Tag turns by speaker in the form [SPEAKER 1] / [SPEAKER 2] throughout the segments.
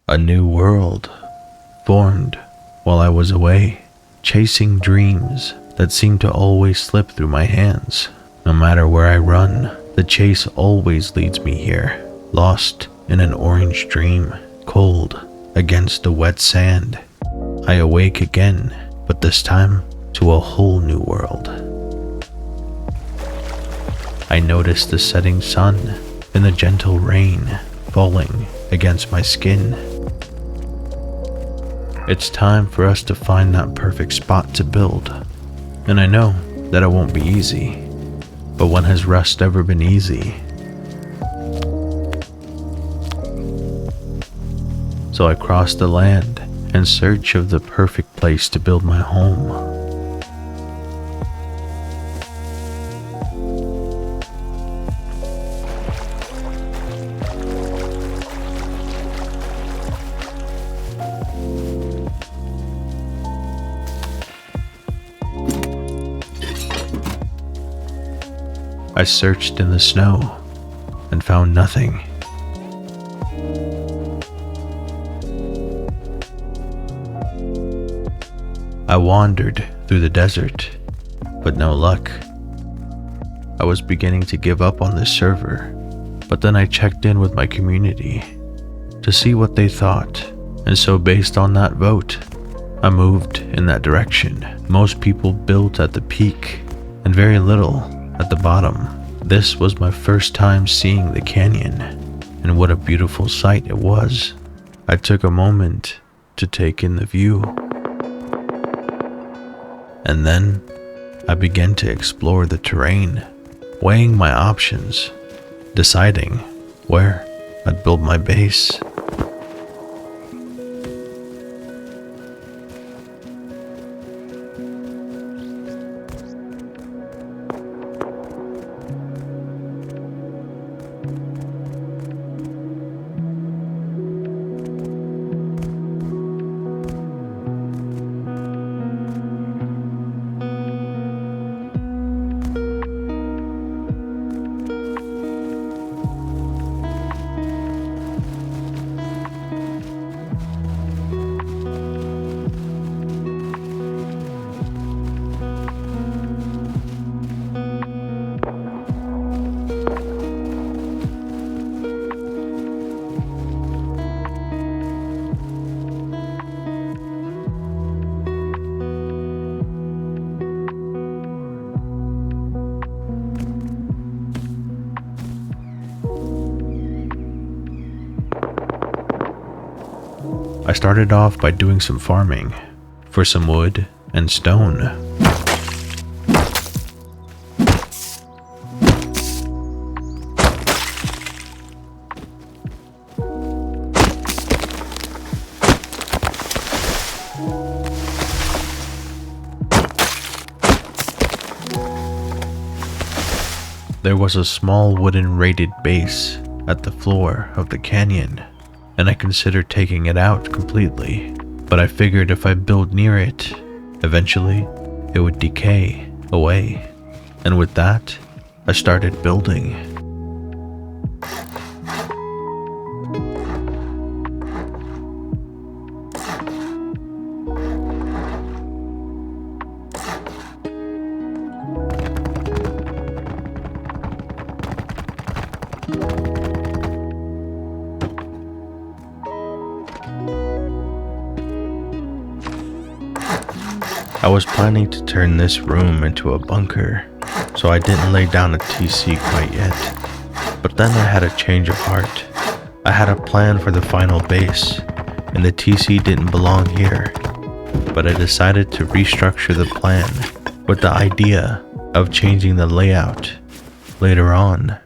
[SPEAKER 1] A new world formed while I was away, chasing dreams that seemed to always slip through my hands. No matter where I run, the chase always leads me here, lost in an orange dream, cold against the wet sand. I awake again, but this time to a whole new world. I notice the setting sun and the gentle rain falling against my skin. It's time for us to find that perfect spot to build. And I know that it won't be easy, but when has rest ever been easy? So I cross the land in search of the perfect place to build my home. I searched in the snow and found nothing. I wandered through the desert, but no luck. I was beginning to give up on this server, but then I checked in with my community to see what they thought, and so based on that vote, I moved in that direction. Most people built at the peak and very little at the bottom. This was my first time seeing the canyon, and what a beautiful sight it was. I took a moment to take in the view, and then I began to explore the terrain, weighing my options, deciding where I'd build my base. I started off by doing some farming for some wood and stone. There was a small wooden rated base at the floor of the canyon, and I considered taking it out completely, but I figured if I build near it, eventually it would decay away. And with that, I started building. I was planning to turn this room into a bunker, so I didn't lay down a TC quite yet. But then I had a change of heart. I had a plan for the final base, and the TC didn't belong here. But I decided to restructure the plan with the idea of changing the layout later on.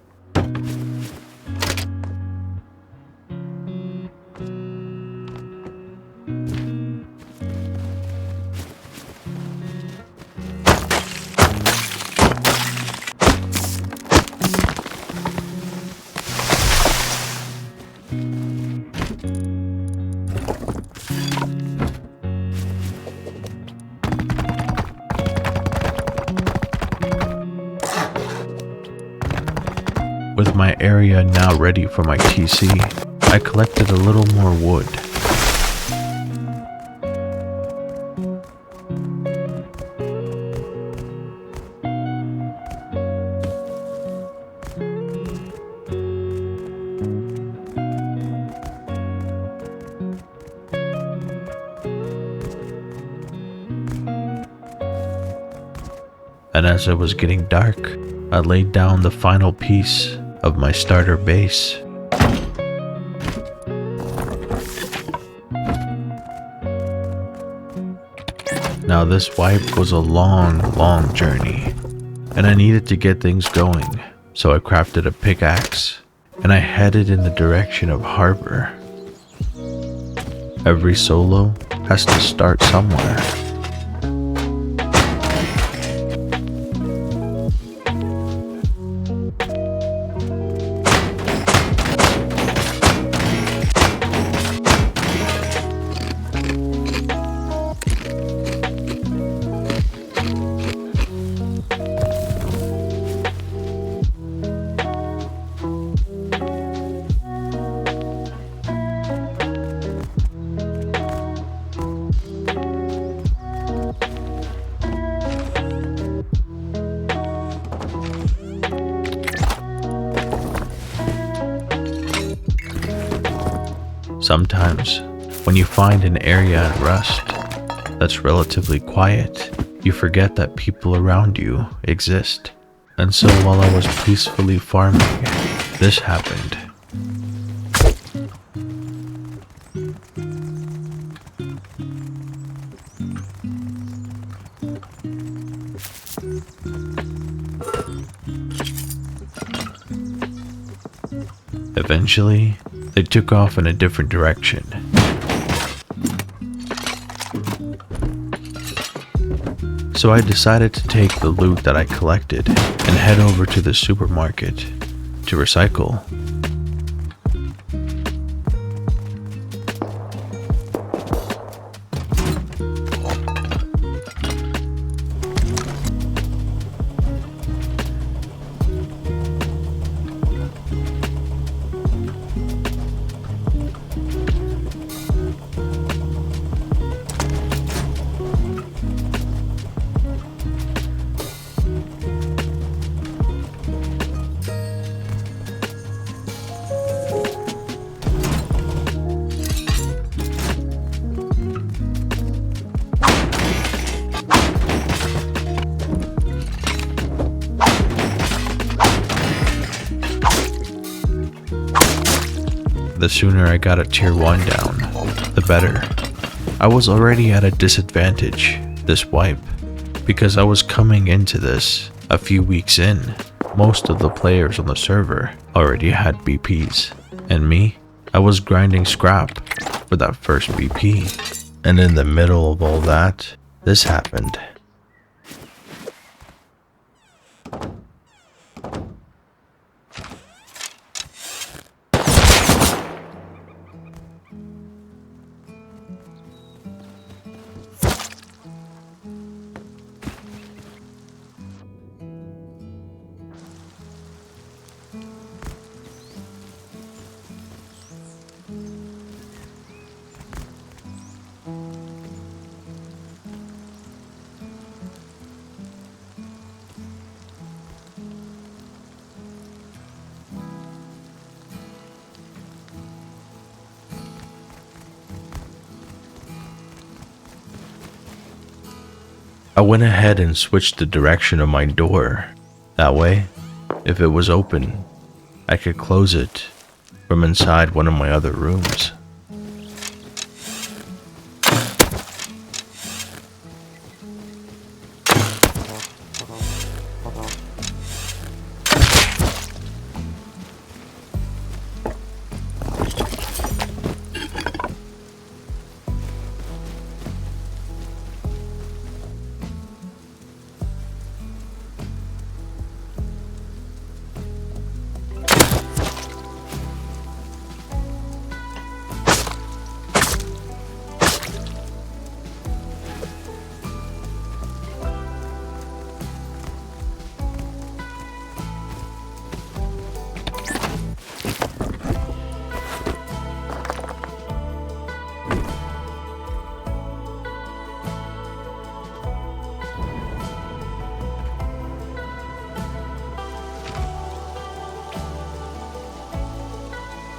[SPEAKER 1] With my area now ready for my TC, I collected a little more wood and as it was getting dark, I laid down the final piece of my starter base. Now this wipe was a long journey, and I needed to get things going, so I crafted a pickaxe, and I headed in the direction of harbor. Every solo has to start somewhere. Sometimes, when you find an area in Rust that's relatively quiet, you forget that people around you exist. And so while I was peacefully farming, this happened. Eventually, they took off in a different direction. So I decided to take the loot that I collected and head over to the supermarket to recycle. The sooner I got a tier 1 down, the better. I was already at a disadvantage this wipe, because I was coming into this a few weeks in. Most of the players on the server already had BPs, and me, I was grinding scrap for that first BP. And in the middle of all that, this happened. I went ahead and switched the direction of my door. That way, if it was open, I could close it from inside one of my other rooms.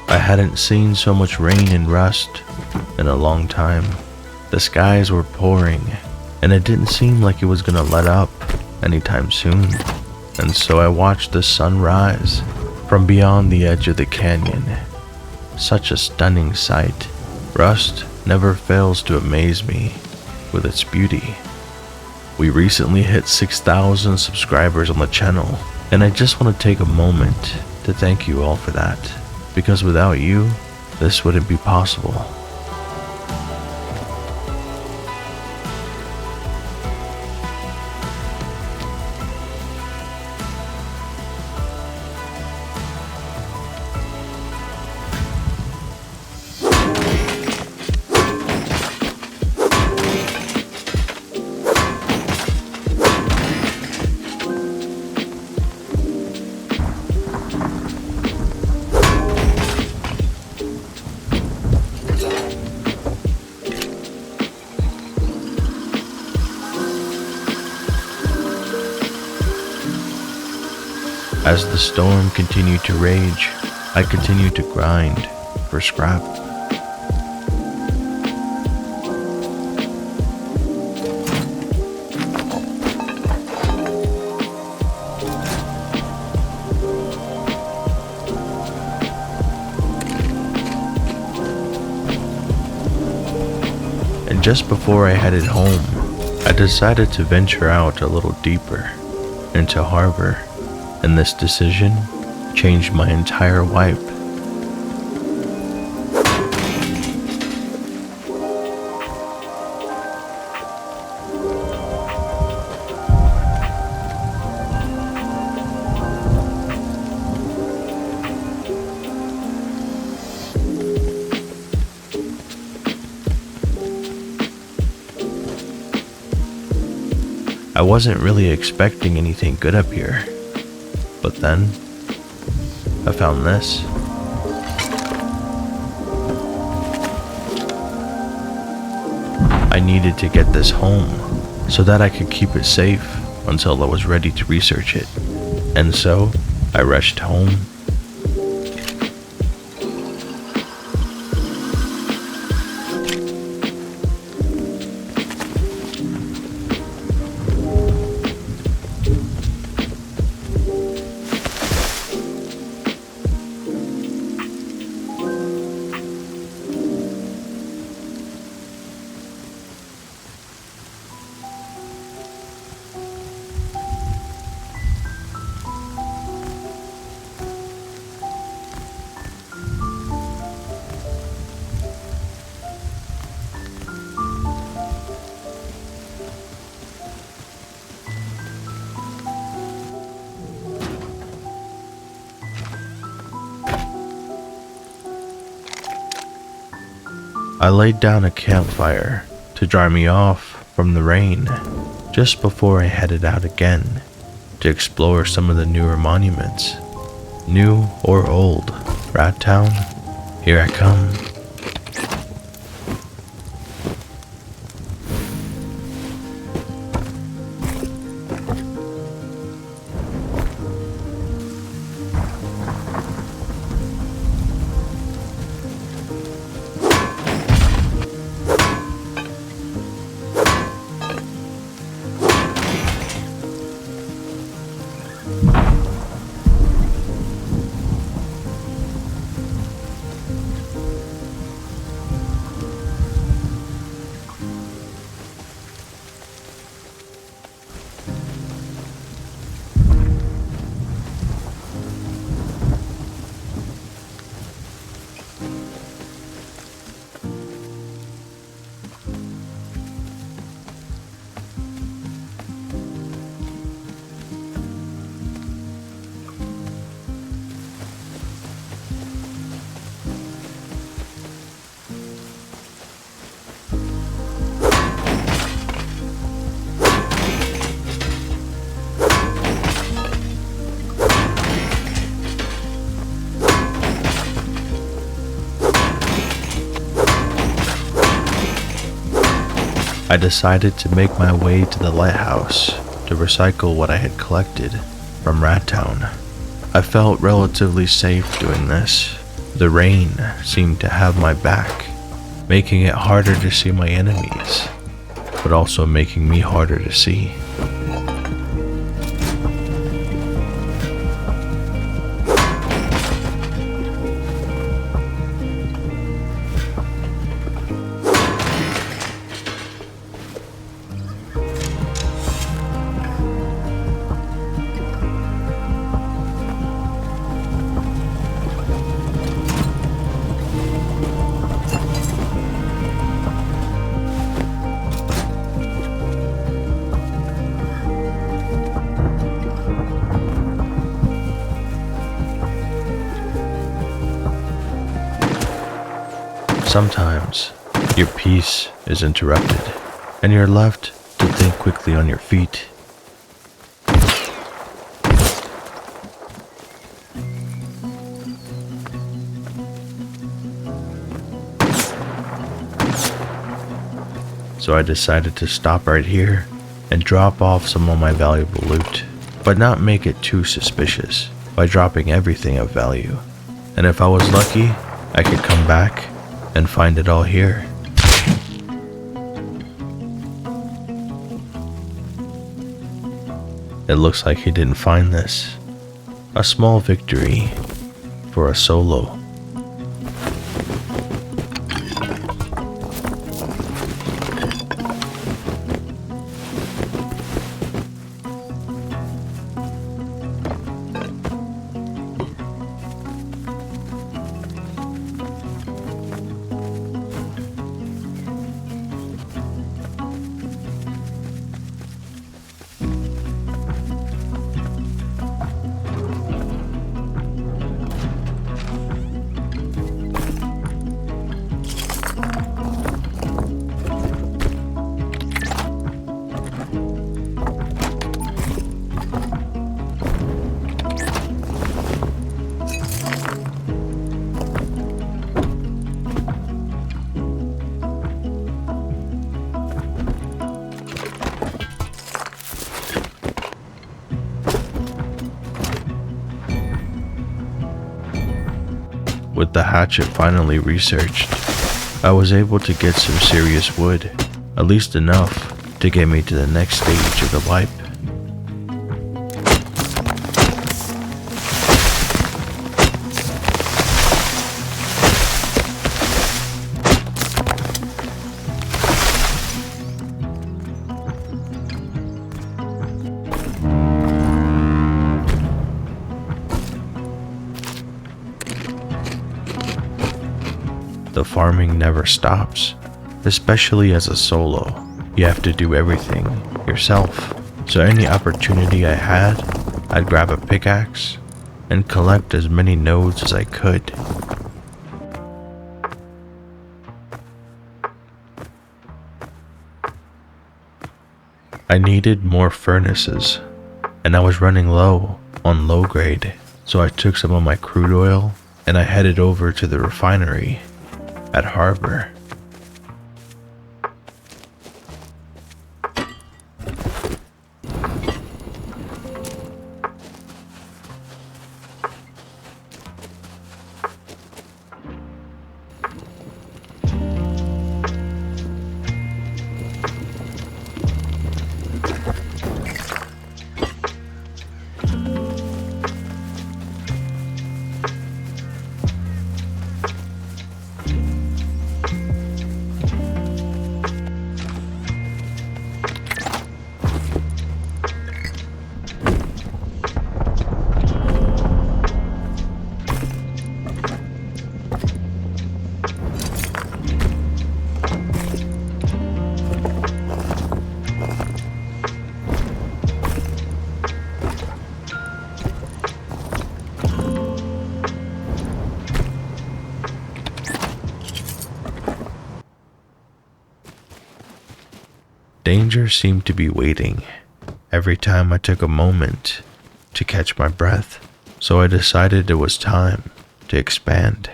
[SPEAKER 1] I hadn't seen so much rain in Rust in a long time. The skies were pouring, and it didn't seem like it was gonna let up anytime soon, and so I watched the sun rise from beyond the edge of the canyon. Such a stunning sight. Rust never fails to amaze me with its beauty. We recently hit 6,000 subscribers on the channel, and I just want to take a moment to thank you all for that, because without you, this wouldn't be possible. As the storm continued to rage, I continued to grind for scrap. And just before I headed home, I decided to venture out a little deeper into harbor. And this decision changed my entire life. I wasn't really expecting anything good up here. But then, I found this. I needed to get this home so that I could keep it safe until I was ready to research it. And so, I rushed home. I laid down a campfire to dry me off from the rain just before I headed out again to explore some of the newer monuments. New or old, Rat Town, here I come. I decided to make my way to the lighthouse to recycle what I had collected from Rat Town. I felt relatively safe doing this. The rain seemed to have my back, making it harder to see my enemies, but also making me harder to see. Sometimes your peace is interrupted and you're left to think quickly on your feet. So I decided to stop right here and drop off some of my valuable loot, but not make it too suspicious by dropping everything of value. And if I was lucky, I could come back and find it all here. It looks like he didn't find this. A small victory for a solo. With the hatchet finally researched, I was able to get some serious wood, at least enough to get me to the next stage of the wipe. The farming never stops, especially as a solo. You have to do everything yourself. So any opportunity I had, I'd grab a pickaxe and collect as many nodes as I could. I needed more furnaces, and I was running low on low grade, so I took some of my crude oil and I headed over to the refinery at Harbor. Danger seemed to be waiting every time I took a moment to catch my breath, so I decided it was time to expand.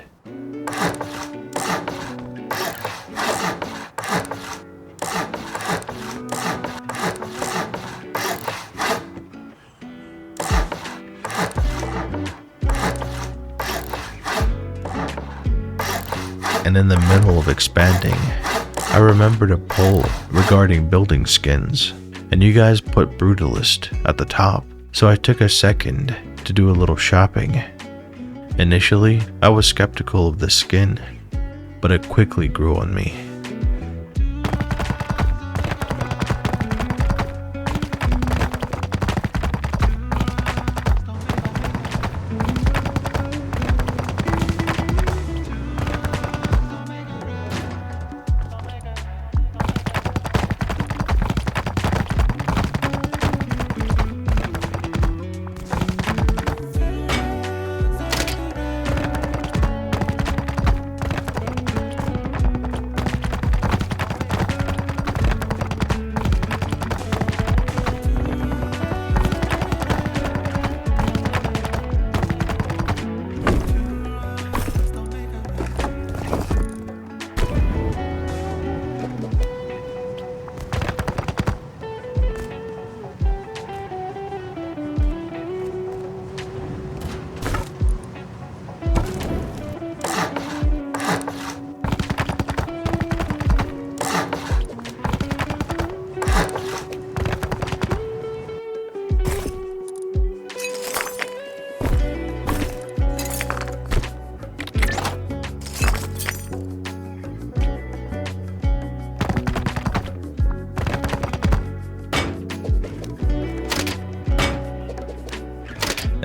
[SPEAKER 1] And in the middle of expanding, I remembered a poll regarding building skins, and you guys put Brutalist at the top, so I took a second to do a little shopping. Initially, I was skeptical of the skin, but it quickly grew on me.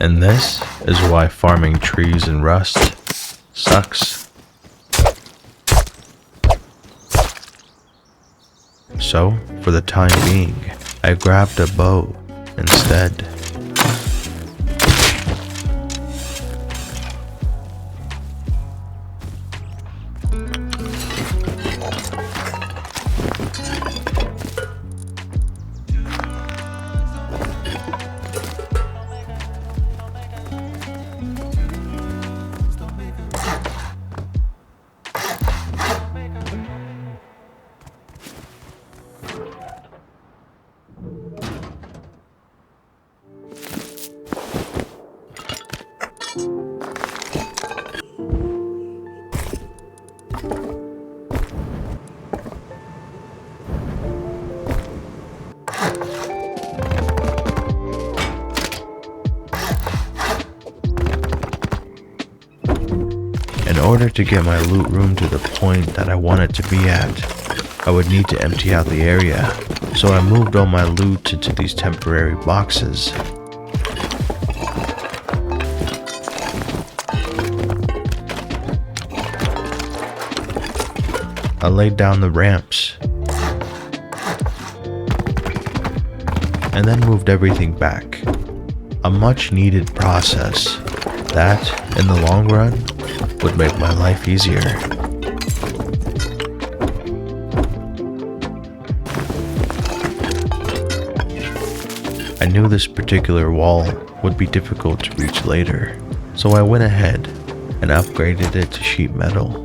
[SPEAKER 1] And this is why farming trees in Rust sucks. So, for the time being, I grabbed a bow instead. In order to get my loot room to the point that I want it to be at, I would need to empty out the area, so I moved all my loot into these temporary boxes. I laid down the ramps, and then moved everything back. A much needed process that, in the long run, would make my life easier. I knew this particular wall would be difficult to reach later, so I went ahead and upgraded it to sheet metal.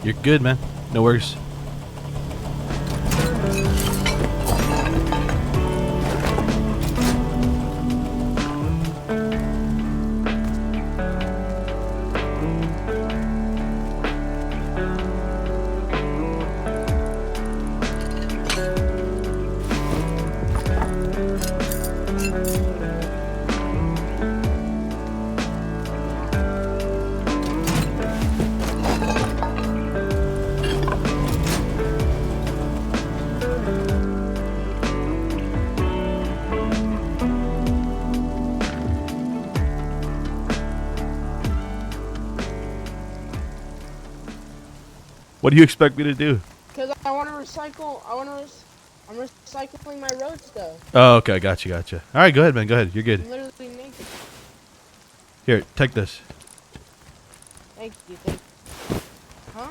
[SPEAKER 2] You're good, man. No worries. What do you expect me to do?
[SPEAKER 3] Because I want to recycle. I'm recycling my road stuff.
[SPEAKER 2] Oh, okay. Gotcha. All right, go ahead, man. Go ahead. You're good.
[SPEAKER 3] I'm literally naked.
[SPEAKER 2] Here, take this.
[SPEAKER 3] Thank you. Huh?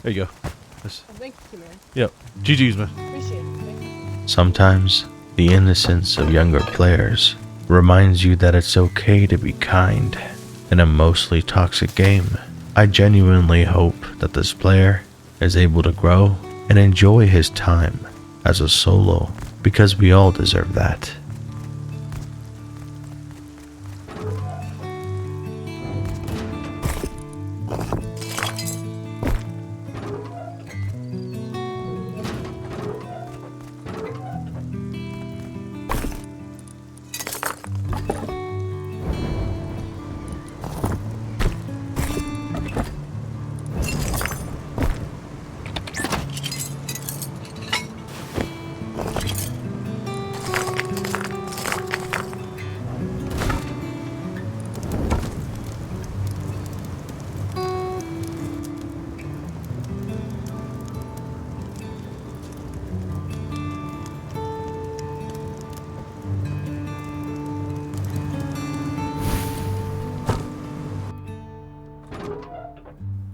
[SPEAKER 2] There you go. This.
[SPEAKER 3] Oh, thank you, man.
[SPEAKER 2] Yep. GG's, man.
[SPEAKER 3] Appreciate it. Thank you.
[SPEAKER 1] Sometimes, the innocence of younger players reminds you that it's okay to be kind in a mostly toxic game. I genuinely hope that this player is able to grow and enjoy his time as a solo, because we all deserve that.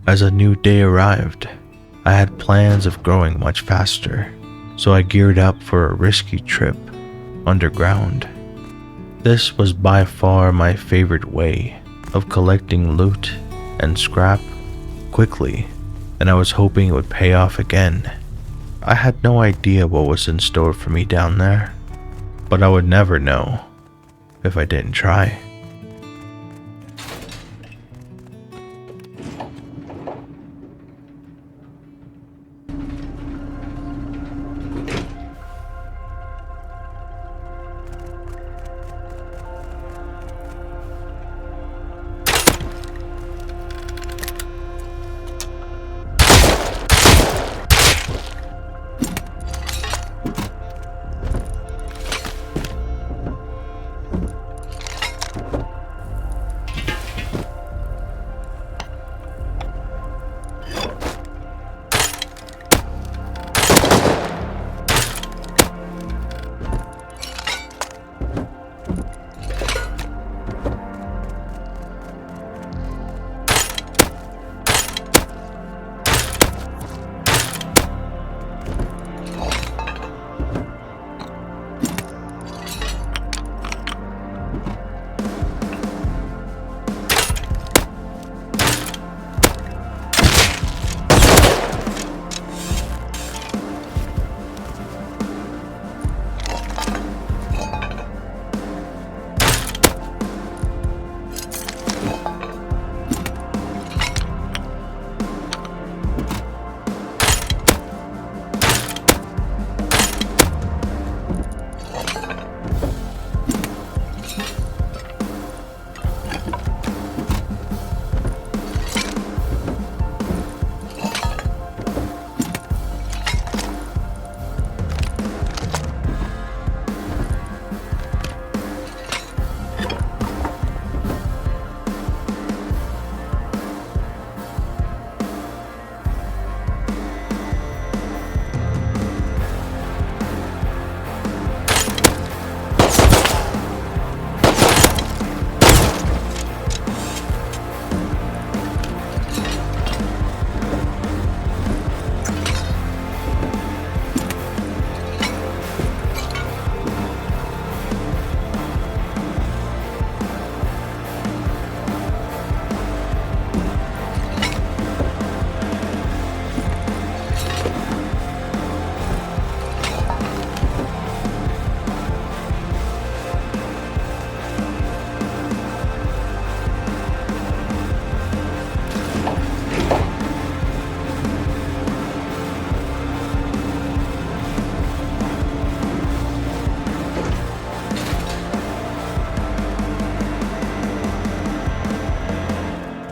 [SPEAKER 1] As a new day arrived, I had plans of growing much faster, so I geared up for a risky trip underground. This was by far my favorite way of collecting loot and scrap quickly, and I was hoping it would pay off again. I had no idea what was in store for me down there, but I would never know if I didn't try.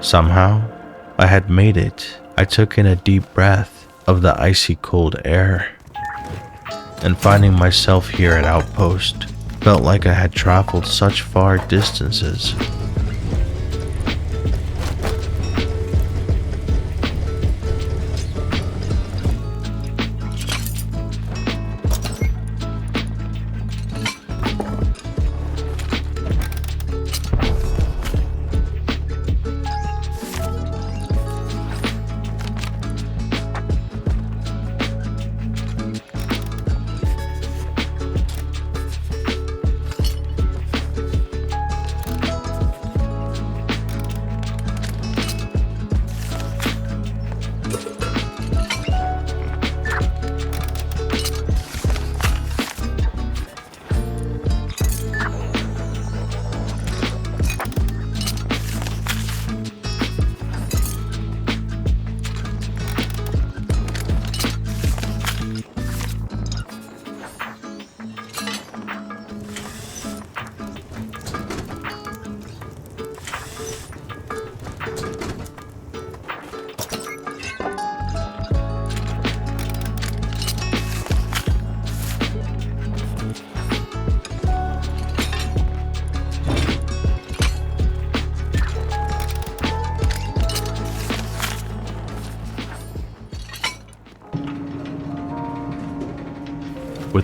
[SPEAKER 1] Somehow, I had made it. I took in a deep breath of the icy cold air, and finding myself here at Outpost felt like I had traveled such far distances.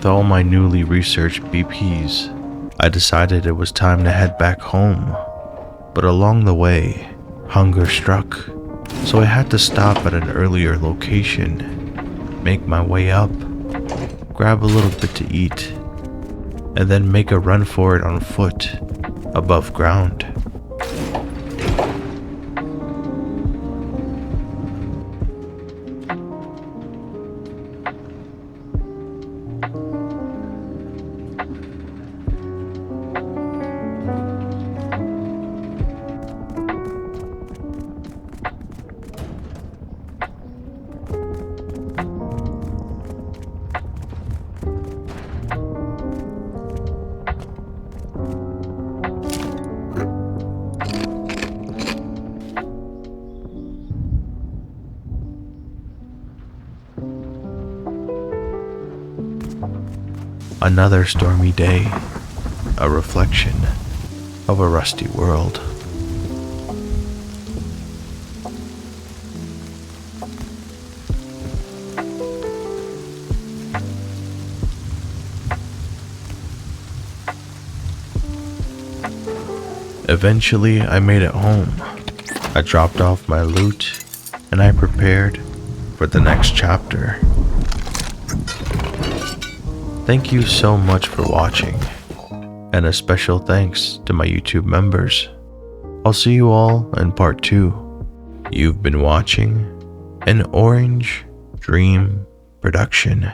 [SPEAKER 1] with all my newly researched BPs, I decided it was time to head back home. But along the way, hunger struck, so I had to stop at an earlier location, make my way up, grab a little bit to eat, and then make a run for it on foot, above ground. Another stormy day, a reflection of a rusty world. Eventually, I made it home. I dropped off my loot, and I prepared for the next chapter. Thank you so much for watching, and a special thanks to my YouTube members. I'll see you all in part 2. You've been watching an Orange Dream production.